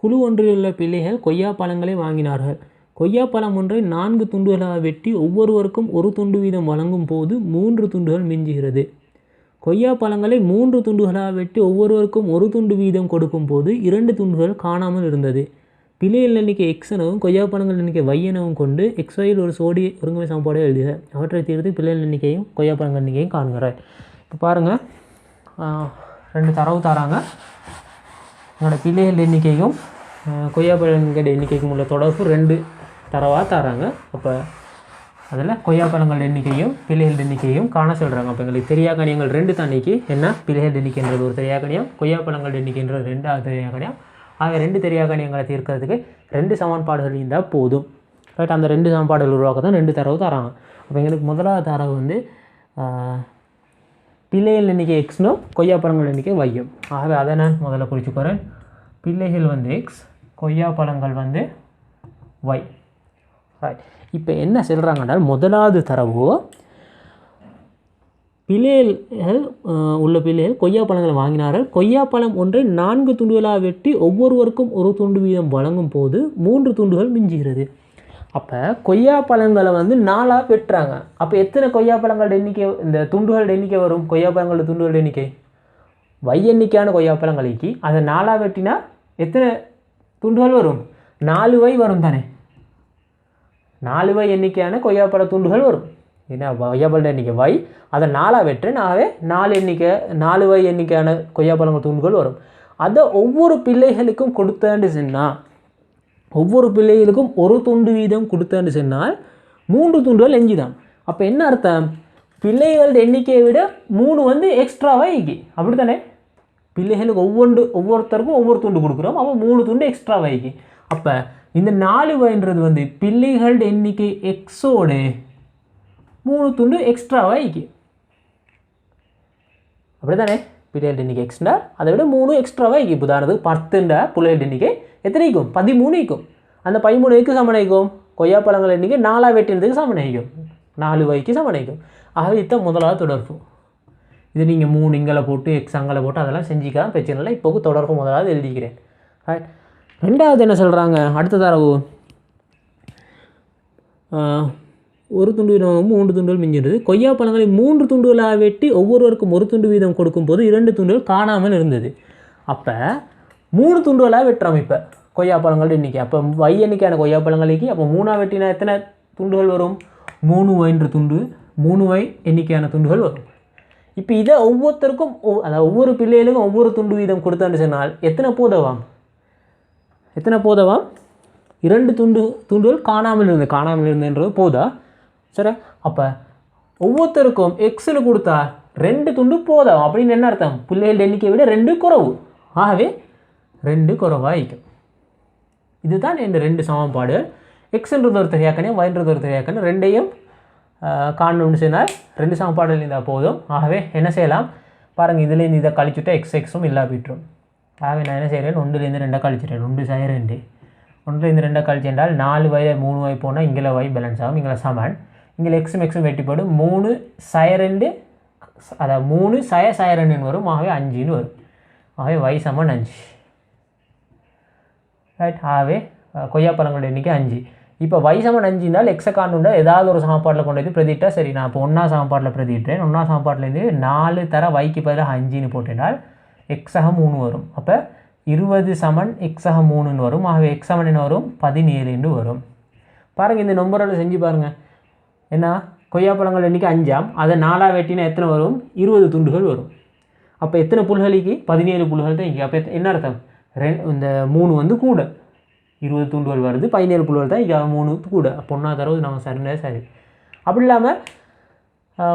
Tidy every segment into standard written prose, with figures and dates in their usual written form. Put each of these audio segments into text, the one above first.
குழு ஒன்றில் உள்ள பிள்ளைகள் கொய்யா பழங்களை வாங்கினார்கள். கொய்யா பழம் ஒன்றை 4 துண்டுகளாக வெட்டி ஒவ்வொருவருக்கும் ஒரு துண்டு வீதம் வழங்கும் போது 3 துண்டுகள் மிஞ்சுகிறது. கொய்யா பழங்களை 3 துண்டுகளாக வெட்டி ஒவ்வொருவருக்கும் ஒரு துண்டு வீதம் கொடுக்கும் போது 2 துண்டுகள் காணாமல் இருந்தது. பிள்ளைகள் எண்ணிக்கை x எனவும் கொய்யா பழங்கள் எண்ணிக்கை y எனவும் கொண்டு xyயில் ஒரு சோடி ஒருங்கமை சமன்பாடை எழுதுக. அவற்றை தீர்த்து பிள்ளைகள் எண்ணிக்கையும் கொய்யா பழங்கள் எண்ணிக்கையும் காண்கிறார். இப்போ பாருங்கள், 2 தரவு தராங்க. என்னோட பிள்ளைகள் எண்ணிக்கையும் கொய்யா பழங்கள் எண்ணிக்கைக்கும் உள்ள தொடர்பு 2 தரவாக தராங்க. அப்போ அதில் கொய்யா பழங்கள் எண்ணிக்கையும் பிள்ளைகள் எண்ணிக்கையும் காண சொல்கிறாங்க. அப்போ எங்களுக்கு தெரியாக்கணியங்கள் 2 தண்ணிக்கு என்ன, பிள்ளைகள் எண்ணிக்கைன்றது ஒரு தெரியாக்கணியம், கொய்யா பழங்கள் எண்ணிக்கைன்றது 2வது தெரியாக்கணியம். ஆக 2 தெரியாக்கணியங்களை தீர்க்கிறதுக்கு 2 சமன்பாடுகள் இருந்தால் போதும். ரைட், அந்த 2 சமன்பாடுகள் உருவாக்க தான் 2 தரவு தராங்க. அப்போ எங்களுக்கு முதலாவது தரவு வந்து பிள்ளைகள் எண்ணிக்கை எக்ஸ்னும் கொய்யா பழங்கள் எண்ணிக்கை வையும். ஆகவே அதை நான் முதல்ல குறிச்சுக்கிறேன். பிள்ளைகள் வந்து எக்ஸ், கொய்யா பழங்கள் வந்து ஒய். ரைட், இப்போ என்ன சொல்கிறாங்கன்னா முதலாவது தரவு பிள்ளைகள் உள்ள பிள்ளைகள் கொய்யா பழங்களை வாங்கினார்கள். கொய்யா பழம் ஒன்றை 4 துண்டுகளாக வெட்டி ஒவ்வொருவருக்கும் ஒரு துண்டு வீதம் வழங்கும் போது 3 துண்டுகள் மிஞ்சுகிறது. அப்போ கொய்யா பழங்களை வந்து 4ஆக வெட்டுறாங்க. அப்போ எத்தனை கொய்யா பழங்களோட எண்ணிக்கை, இந்த துண்டுகளோட எண்ணிக்கை வரும்? கொய்யா பழங்களோட துண்டுகளோட எண்ணிக்கை வை எண்ணிக்கையான கொய்யா பழங்களுக்கு அதை 4ஆக வெட்டினா எத்தனை துண்டுகள் வரும்? 4y வரும் தானே. 4y எண்ணிக்கையான கொய்யா பழ துண்டுகள் வரும். ஏன்னா கொய்யா பழ எண்ணிக்கை y, அதை 4ஆக வெட்டுறேன். ஆகவே 4y எண்ணிக்கையான கொய்யா பழங்கள் துண்டுகள் வரும். அதை ஒவ்வொரு பிள்ளைகளுக்கும் கொடுத்தேன்னு சொன்னால், ஒவ்வொரு பிள்ளைகளுக்கும் ஒரு துண்டு வீதம் கொடுத்தேன்னு சொன்னால் 3 துண்டுகள் எஞ்சிதான். அப்போ என்ன அர்த்தம்? பிள்ளைகளோட எண்ணிக்கையை விட 3 வந்து எக்ஸ்ட்ராவாக இக்கி, அப்படி தானே. பிள்ளைகளுக்கு ஒவ்வொருத்தருக்கும் ஒவ்வொரு துண்டு கொடுக்குறோம். அப்போ 3 துண்டு எக்ஸ்ட்ராவாக இக்கி. அப்போ இந்த 4yன்றது வந்து பிள்ளைகளோட எண்ணிக்கை எக்ஸோட 3 துண்டு எக்ஸ்ட்ராவாக இக்கி, அப்படி தானே. பிள்ளைகளோட எண்ணிக்கை எக்ஸ்ட்ரா, அதை விட 3 எக்ஸ்ட்ராவாக இக்கி. உதாரணத்துக்கு 10ன்ற பிள்ளைகளோட எண்ணிக்கை எத்தனை இருக்கும்? 13 இருக்கும். அந்த 13க்கு சமனாயிக்கும் கொய்யா பழங்கள் எண்ணிக்கை 4ஆக வெட்டினதுக்கு சமனாயிக்கும், 4yக்கு சமனாயிக்கும். ஆகவே இதுதான் முதலாவது தொடர்பு. இது நீங்கள் 3 இங்கே போட்டு எக்ஸ் அங்கே போட்டு அதெல்லாம் செஞ்சுக்கலாம், பிரச்சனை இல்லை. இப்போது தொடர்பு முதலாவது எழுதிக்கிறேன். ரைட், ரெண்டாவது என்ன சொல்கிறாங்க? அடுத்த தரவு ஒரு துண்டு வீதம் 3 துண்டுகள் மிஞ்சிடுது. கொய்யா பழங்களை 3 துண்டுகளாக வெட்டி ஒவ்வொருவருக்கும் ஒரு துண்டு வீதம் கொடுக்கும்போது 2 துண்டுகள் காணாமல் இருந்தது. அப்போ 3 துண்டுகளாக வெட்டுறோம் இப்போ கொய்யா பழங்கள் எண்ணிக்கை. அப்போ y எண்ணிக்கையான கொய்யா பழங்களுக்கு அப்போ 3ஆக வெட்டினா எத்தனை துண்டுகள் வரும்? 3yன்ற துண்டு, 3y எண்ணிக்கையான துண்டுகள் வரும். இப்போ இதை ஒவ்வொருத்தருக்கும் அதாவது ஒவ்வொரு பிள்ளைகளுக்கும் ஒவ்வொரு துண்டு வீதம் கொடுத்தான்னு சொன்னால் எத்தனை போதவாம்? 2 துண்டுகள் காணாமல் இருந்ததுன்றது போதா? சரி, அப்போ ஒவ்வொருத்தருக்கும் எக்ஸில் கொடுத்தா 2 துண்டு போதா அப்படின்னு என்ன அர்த்தம்? பிள்ளைகள் எண்ணிக்கையை விட 2 குறைவு. ஆகவே 2 குறைவாக இருக்கும். இதுதான் இந்த 2 சமன்பாடு. எக்ஸ்ன்றது ஒரு தெரியாக்கணும், ஒய்ன்றது ஒரு தெரியாக்கணும். ரெண்டையும் காணணும்னு சொன்னால் 2 சமன்பாடுகள் இருந்தால் போதும். ஆகவே என்ன செய்யலாம் பாருங்கள், இதுலேருந்து இதை கழிச்சுட்டா எக்ஸும் இல்லா போய்ட்டும். ஆகவே நான் என்ன செய்கிறேன், 1லேருந்து 2 கழிச்சிட்டேன். 2 சை 2, 1லேருந்து 2 கழிச்சு என்றால் 4y 3y போனால் இங்கே y பேலன்ஸ் ஆகும், இங்கே சமன். இங்கே எக்ஸும் வெட்டிப்படும். 3 சை 2, அதாவது 3 சை 2ன்னு வரும். ஆகவே 5ன்னு வரும். ஆகவே y சமன் 5. ரைட், ஆகவே கொய்யா பழங்களோட எண்ணிக்கை 5. இப்போ y சமன் 5 இருந்தால் எக்ஸை காணுண்டா ஏதாவது ஒரு சமன்பாட்டில் கொண்டு வந்து பிரதிட்டா சரி. நான் இப்போ 1ஆம் சமன்பாட்டில் பிரதிட்டேன். 1ஆம் சமன்பாட்டிலேருந்து 4 தர yக்கு பதிலாக 5ன்னு போட்டேனால் எக்ஸாக 3 வரும். அப்போ 20 சமன் எக்ஸாக 3ன்னு வரும். ஆகவே எக்ஸ் சமன் என்ன வரும்? 17ன்னு வரும். பாருங்கள், இந்த நம்பரோட செஞ்சு பாருங்கள். என்ன, கொய்யா பழங்கள் எண்ணிக்கை 5ஆம், அதை 4ஆக வெட்டினா எத்தனை வரும்? 20 துண்டுகள் வரும். அப்போ எத்தனை புல்களுக்கு? 17 புல்கள் தான் இங்கே. அப்போ என்ன அர்த்தம்? இந்த 3 வந்து கூட 20 துண்டுகள் வருது, 17 புல்கள் தான் இங்கே 3 கூட. அப்போ 1ஆவது தரவு நம்ம சரி. அப்படி இல்லாமல்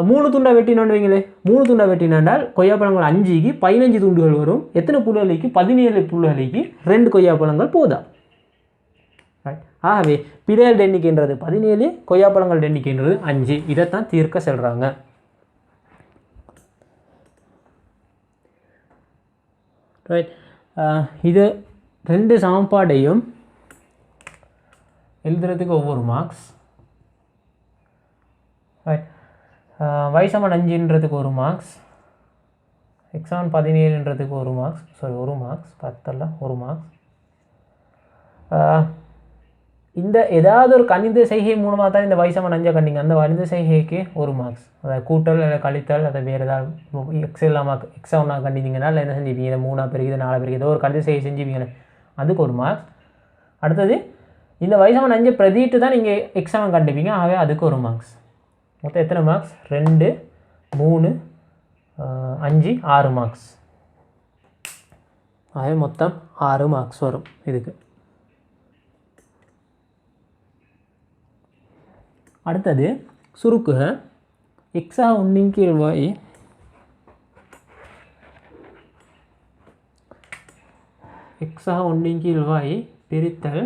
3 துண்டா வெட்டினோன்னு வைங்களே, 3 துண்டா வெட்டினால் கொய்யா பழங்கள் 5க்கு 15 துண்டுகள் வரும். எத்தனை புல்களுக்கு? 17 புல்களுக்கு 2 கொய்யா பழங்கள் போதா. ரைட், ஆகவே பிள்ளைகள் எண்ணிக்கைன்றது 17, கொய்யா பழங்கள் எண்ணிக்கைன்றது 5. இதைத்தான் தீர்க்க சொல்கிறாங்க. ரைட், இது 2 சமன்பாடையும் எழுதுறதுக்கு ஒவ்வொரு மார்க்ஸ். ரைட், y சமன் 5ன்றதுக்கு ஒரு மார்க்ஸ், x சமன் 17ன்றதுக்கு ஒரு மார்க்ஸ், ஒரு மார்க்ஸ் 10 அல்ல, ஒரு மார்க்ஸ். இந்த ஏதாவது ஒரு கணித செய்கை மூலமாக தான் இந்த வயசமன் அஞ்சை கண்டிங்க, அந்த கணித செய்கைக்கு 1 மார்க்ஸ். அதாவது கூட்டல் இல்லை கழித்தல், அதை வேறு ஏதாவது எக்ஸ் இல்லாமல் எக்ஸா ஒன்றா கண்டிங்கன்னா இல்லை என்ன செஞ்சுப்பீங்க, இதை 3 பெருக்குது 4 பெருக்குது ஏதோ ஒரு கணித செய்கை செஞ்சுப்பீங்கன்னு, அதுக்கு 1 மார்க்ஸ். அடுத்தது இந்த வயசமன் அஞ்சை பிரதிட்டு தான் நீங்கள் எக்ஸாம் கண்டுப்பீங்க, ஆகவே அதுக்கு 1 மார்க்ஸ். மொத்தம் எத்தனை மார்க்ஸ்? 2 3 5 6 மார்க்ஸ். ஆகவே மொத்தம் 6 மார்க்ஸ் வரும் இதுக்கு. அடுத்தது சுருக்குக எக்ஸா 1 கீழ் y எக்ஸா 1 கீழ் y பிரித்தல்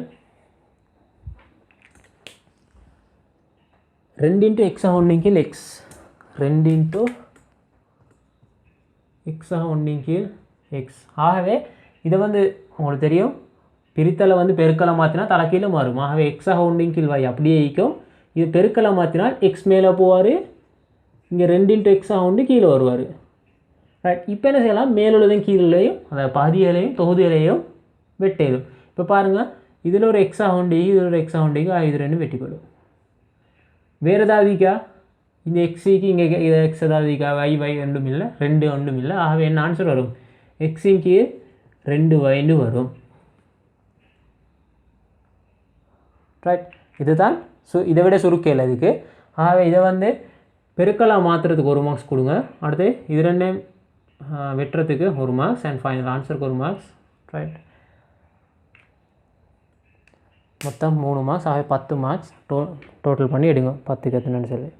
2 இன்ட்டு எக்ஸா 1 கீழ் எக்ஸ் 2 இன்ட்டு எக்ஸா 1 கீழ் எக்ஸ். ஆகவே இதை வந்து உங்களுக்கு தெரியும், பிரித்தலை வந்து பெருக்கலை மாற்றினா தலைக்கீழே மாறும். ஆகவே எக்ஸா 1 கீழ் y அப்படியே இருக்கும். இது பெருக்கலை மாற்றினால் எக்ஸ் மேலே போவார், இங்கே 2 இன்ட்டு எக்ஸா 1 கீழே வருவார். ரைட், இப்போ என்ன செய்யலாம், மேலுள்ளதையும் கீழுள்ளையும் அதாவது பாதிகளையும் தொகுதிகளையும் வெட்டையிடும். இப்போ பாருங்கள், இதில் ஒரு எக்ஸா 1 இதில் ஒரு எக்ஸா 1 இது 2 வெட்டி போயிடும். வேறு ஏதாவது இருக்கா? இந்த எக்ஸுக்கு இங்கே இதை எக்ஸ் ஏதாவது இருக்கா? y ஒன்றும் இல்லை, 2 ஒன்றும் இல்லை. ஆகவே என்ன ஆன்சர் வரும்? எக்ஸின் கீழ் 2y வரும். ரைட், இதுதான் இதை விட சுருக்கையில் இதுக்கு. ஆகவே இதை வந்து பெருக்கலாக மாற்றுறதுக்கு 1 மார்க்ஸ் கொடுங்க. அடுத்து இது 2 வெட்டுறதுக்கு 1 மார்க்ஸ் அண்ட் ஃபைனல் ஆன்சருக்கு 1 மார்க்ஸ். ரைட், மொத்தம் 3 மார்க்ஸ். ஆகவே 10 மார்க்ஸ் டோட்டல் பண்ணி எடுங்க 10க்கு எத்தனைன்னு சொல்லி.